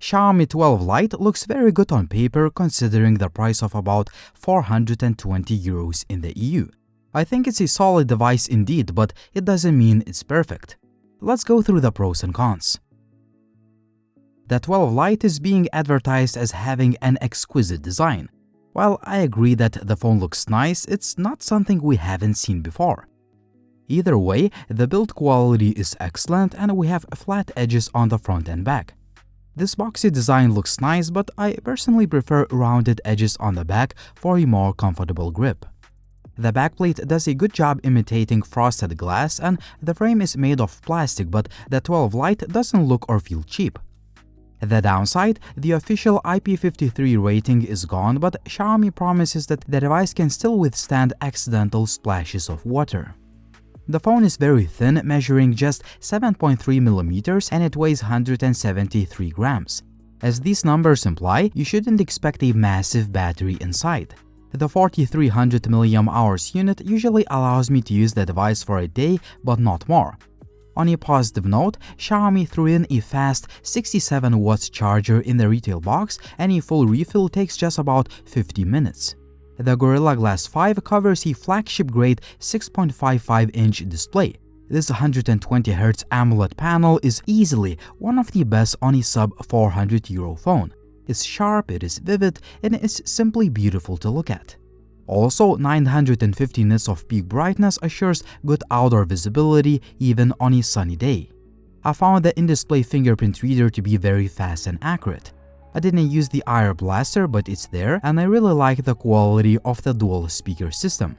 Xiaomi 12 Lite looks very good on paper considering the price of about 420 euros in the EU. I think it's a solid device indeed, but it doesn't mean it's perfect. Let's go through the pros and cons. The 12 Lite is being advertised as having an exquisite design. While I agree that the phone looks nice, it's not something we haven't seen before. Either way, the build quality is excellent and we have flat edges on the front and back. This boxy design looks nice, but I personally prefer rounded edges on the back for a more comfortable grip. The backplate does a good job imitating frosted glass and the frame is made of plastic, but the 12 Lite doesn't look or feel cheap. The downside, the official IP53 rating is gone, but Xiaomi promises that the device can still withstand accidental splashes of water. The phone is very thin, measuring just 7.3 mm and it weighs 173 grams. As these numbers imply, you shouldn't expect a massive battery inside. The 4300 mAh unit usually allows me to use the device for a day, but not more. On a positive note, Xiaomi threw in a fast 67 watts charger in the retail box and a full refill takes just about 50 minutes. The Gorilla Glass 5 covers a flagship-grade 6.55-inch display. This 120Hz AMOLED panel is easily one of the best on a sub-400 € phone. It's sharp, it is vivid, and it's simply beautiful to look at. Also, 950 nits of peak brightness assures good outdoor visibility even on a sunny day. I found the in-display fingerprint reader to be very fast and accurate. I didn't use the IR blaster, but it's there, and I really like the quality of the dual speaker system.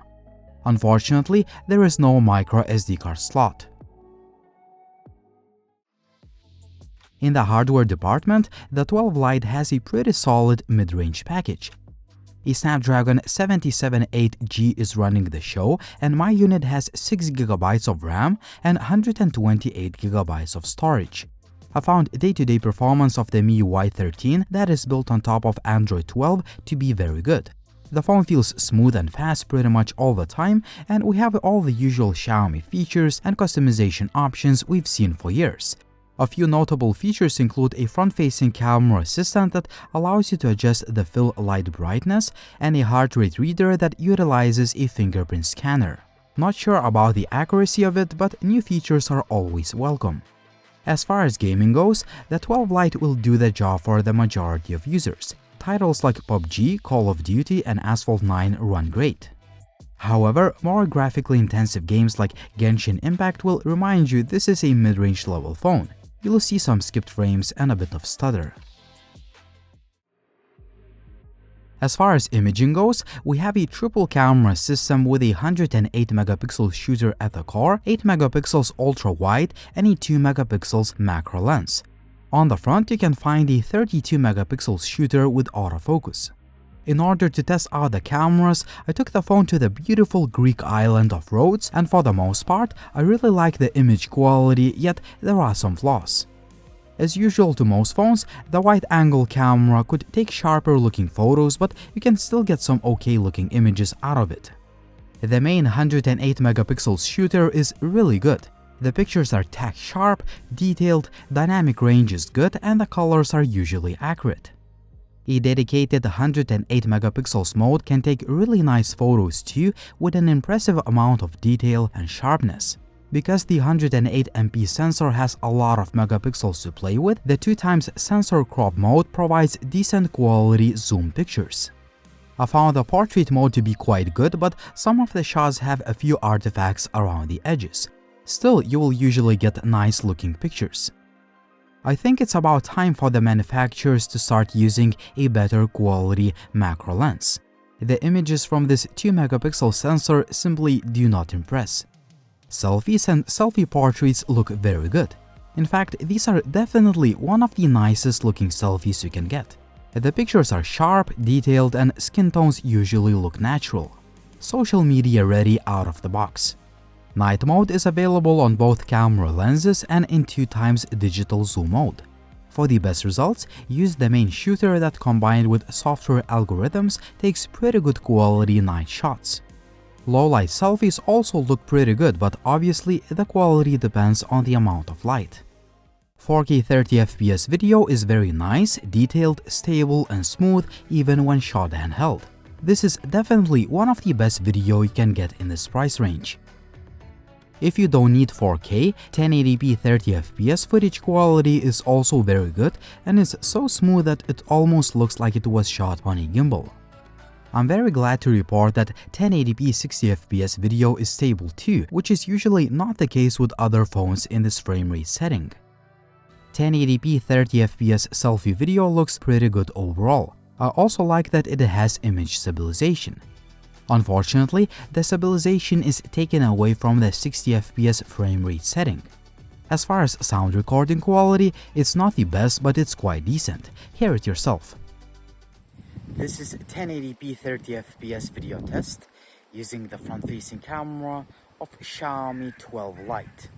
Unfortunately, there is no micro SD card slot. In the hardware department, the 12 Lite has a pretty solid mid-range package. A Snapdragon 778G is running the show, and my unit has 6GB of RAM and 128GB of storage. I found day-to-day performance of the MIUI 13 that is built on top of Android 12 to be very good. The phone feels smooth and fast pretty much all the time, and we have all the usual Xiaomi features and customization options we've seen for years. A few notable features include a front-facing camera assistant that allows you to adjust the fill light brightness and a heart rate reader that utilizes a fingerprint scanner. Not sure about the accuracy of it, but new features are always welcome. As far as gaming goes, the 12 Lite will do the job for the majority of users. Titles like PUBG, Call of Duty, and Asphalt 9 run great. However, more graphically intensive games like Genshin Impact will remind you this is a mid-range level phone. You'll see some skipped frames and a bit of stutter. As far as imaging goes, we have a triple camera system with a 108-megapixel shooter at the core, 8-megapixels ultra-wide, and a 2-megapixels macro lens. On the front, you can find a 32-megapixel shooter with autofocus. In order to test out the cameras, I took the phone to the beautiful Greek island of Rhodes, and for the most part, I really like the image quality, yet there are some flaws. As usual to most phones, the wide-angle camera could take sharper-looking photos, but you can still get some okay-looking images out of it. The main 108-megapixel shooter is really good. The pictures are tack sharp, detailed, dynamic range is good, and the colors are usually accurate. A dedicated 108-megapixels mode can take really nice photos too, with an impressive amount of detail and sharpness. Because the 108MP sensor has a lot of megapixels to play with, the 2x sensor crop mode provides decent quality zoom pictures. I found the portrait mode to be quite good, but some of the shots have a few artifacts around the edges. Still, you will usually get nice looking pictures. I think it's about time for the manufacturers to start using a better quality macro lens. The images from this 2-megapixel sensor simply do not impress. Selfies and selfie portraits look very good. In fact, these are definitely one of the nicest looking selfies you can get. The pictures are sharp, detailed, and skin tones usually look natural. Social media ready out of the box. Night mode is available on both camera lenses and in 2x digital zoom mode. For the best results, use the main shooter that combined with software algorithms takes pretty good quality night shots. Low-light selfies also look pretty good, but obviously the quality depends on the amount of light. 4K 30fps video is very nice, detailed, stable, and smooth even when shot handheld. This is definitely one of the best video you can get in this price range. If you don't need 4K, 1080p 30fps footage quality is also very good and is so smooth that it almost looks like it was shot on a gimbal. I'm very glad to report that 1080p 60fps video is stable too, which is usually not the case with other phones in this frame rate setting. 1080p 30fps selfie video looks pretty good overall. I also like that it has image stabilization. Unfortunately, the stabilization is taken away from the 60fps frame rate setting. As far as sound recording quality, it's not the best, but it's quite decent. Hear it yourself. This is 1080p 30fps video test using the front-facing camera of Xiaomi 12 Lite.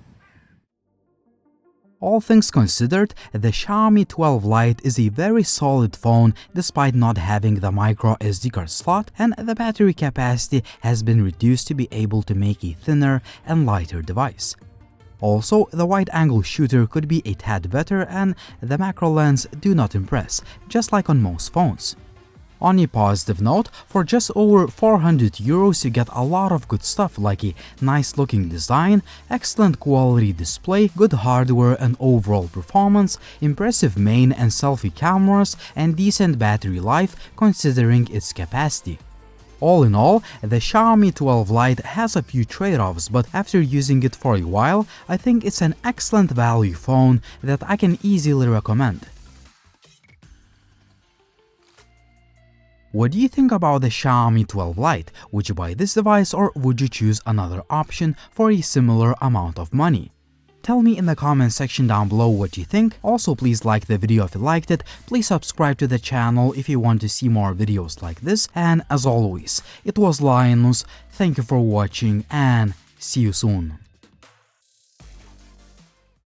All things considered, the Xiaomi 12 Lite is a very solid phone despite not having the micro SD card slot, and the battery capacity has been reduced to be able to make a thinner and lighter device. Also, the wide-angle shooter could be a tad better and the macro lens do not impress, just like on most phones. On a positive note, for just over 400 euros you get a lot of good stuff like a nice looking design, excellent quality display, good hardware and overall performance, impressive main and selfie cameras, and decent battery life considering its capacity. All in all, the Xiaomi 12 Lite has a few trade-offs, but after using it for a while, I think it's an excellent value phone that I can easily recommend. What do you think about the Xiaomi 12 Lite? Would you buy this device or would you choose another option for a similar amount of money? Tell me in the comment section down below what you think. Also, please like the video if you liked it, please subscribe to the channel if you want to see more videos like this, and as always, it was Linus, thank you for watching and see you soon.